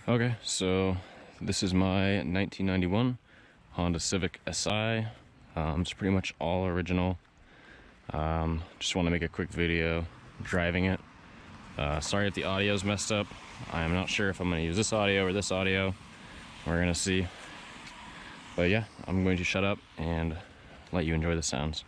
Okay, so this is my 1991 Honda Civic Si. It's pretty much all original. Just want to make a quick video driving it. Sorry if the audio's messed up. I'm not sure if I'm going to use this audio or this audio. We're going to see. But yeah, I'm going to shut up and let you enjoy the sounds.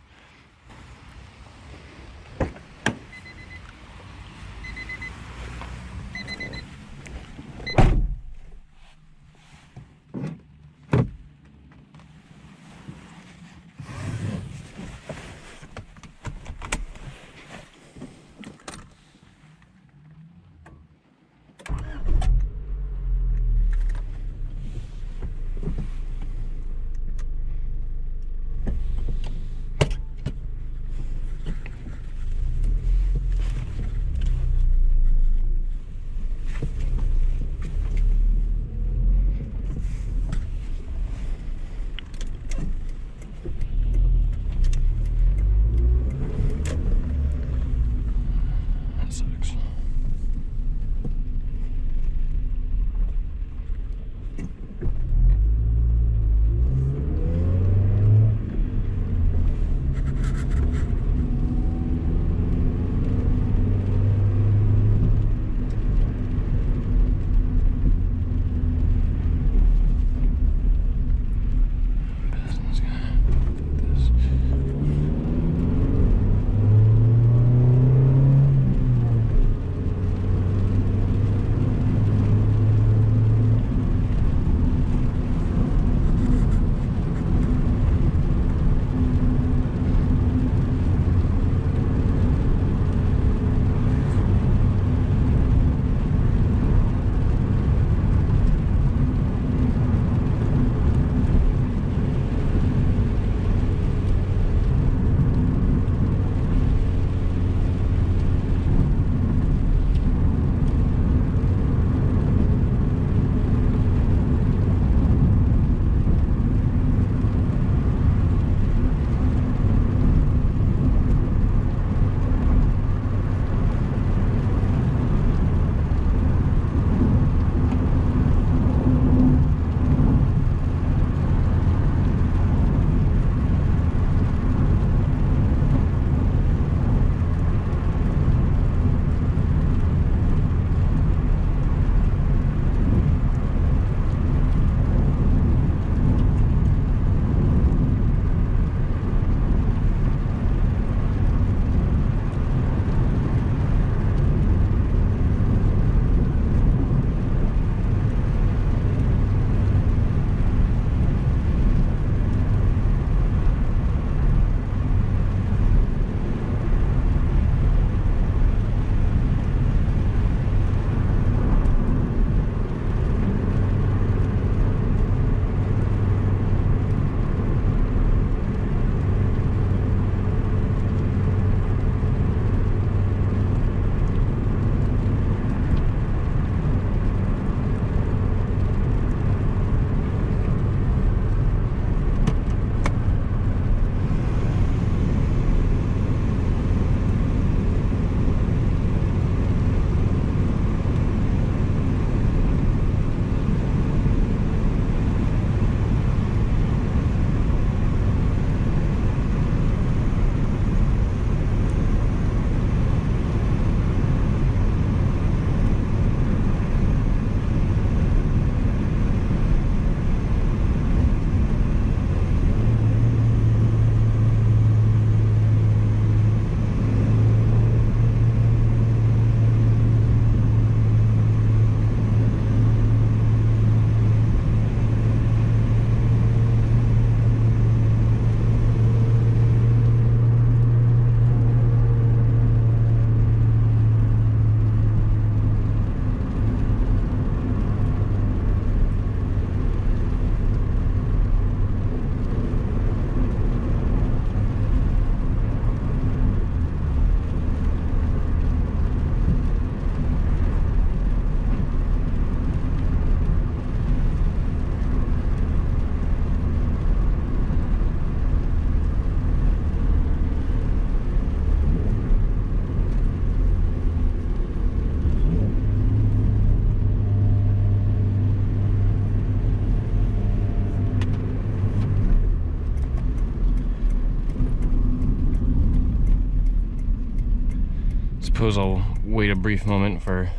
suppose I'll wait a brief moment for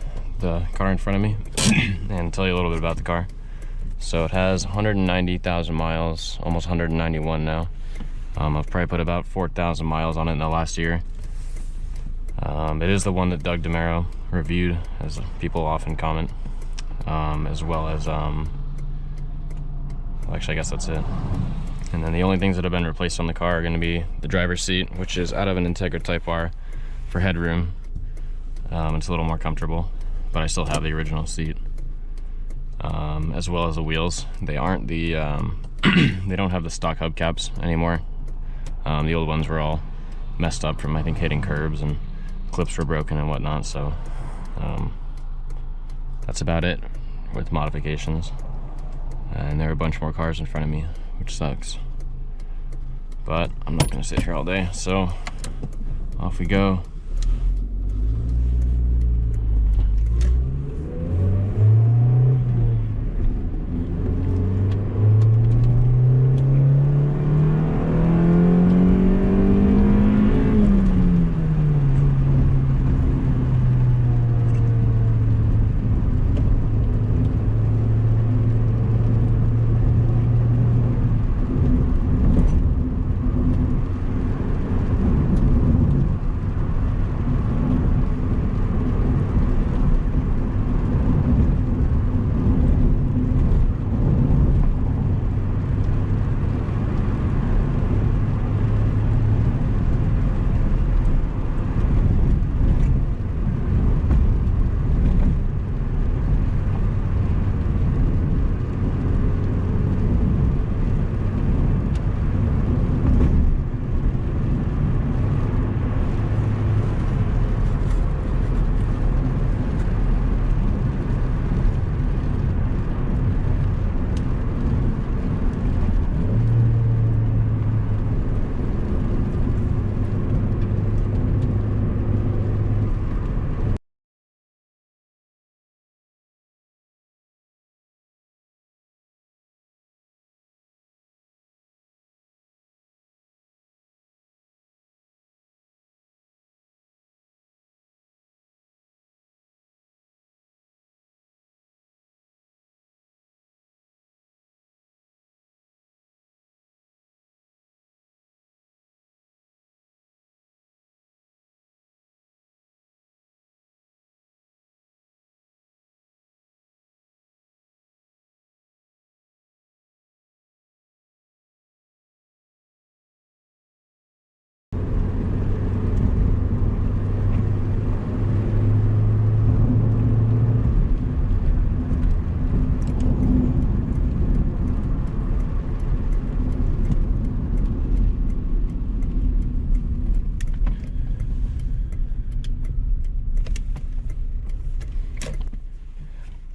the car in front of me and tell you a little bit about the car. So it has 190,000 miles, almost 191 now. I've probably put about 4,000 miles on it in the last year. It is the one that Doug DeMero reviewed, as people often comment, as well as, actually I guess that's it. And then the only things that have been replaced on the car are going to be the driver's seat, which is out of an Integra Type R for headroom. It's a little more comfortable, but I still have the original seat. As well as the wheels. They aren't the, they don't have the stock hubcaps anymore. The old ones were all messed up from, I think, hitting curbs, and clips were broken and whatnot, so that's about it with modifications. And there are a bunch more cars in front of me, which sucks. But I'm not gonna sit here all day, so off we go.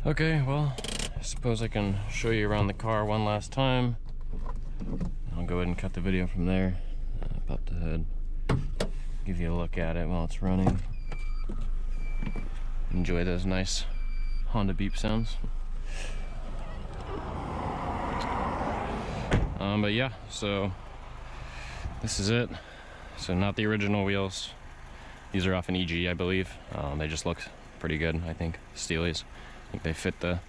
Okay, well, I suppose I can show you around the car one last time. I'll go ahead and cut the video from there. Pop the hood, give you a look at it while it's running. Enjoy those nice Honda beep sounds. But yeah, so this is it. So not the original wheels. These are off an EG, I believe. They just look pretty good, I think. Steelies. I think they fit the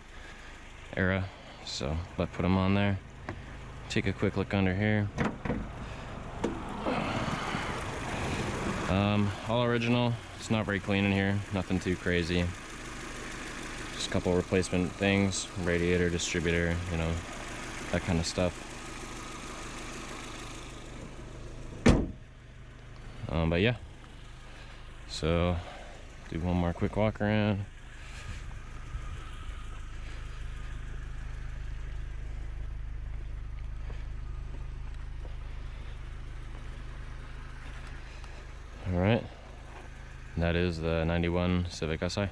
era, so let's put them on there. Take a quick look under here. All original. It's not very clean in here, nothing too crazy. Just a couple replacement things, radiator, distributor, you know, that kind of stuff. But yeah, so do one more quick walk around. All right, that is the 91 Civic SI.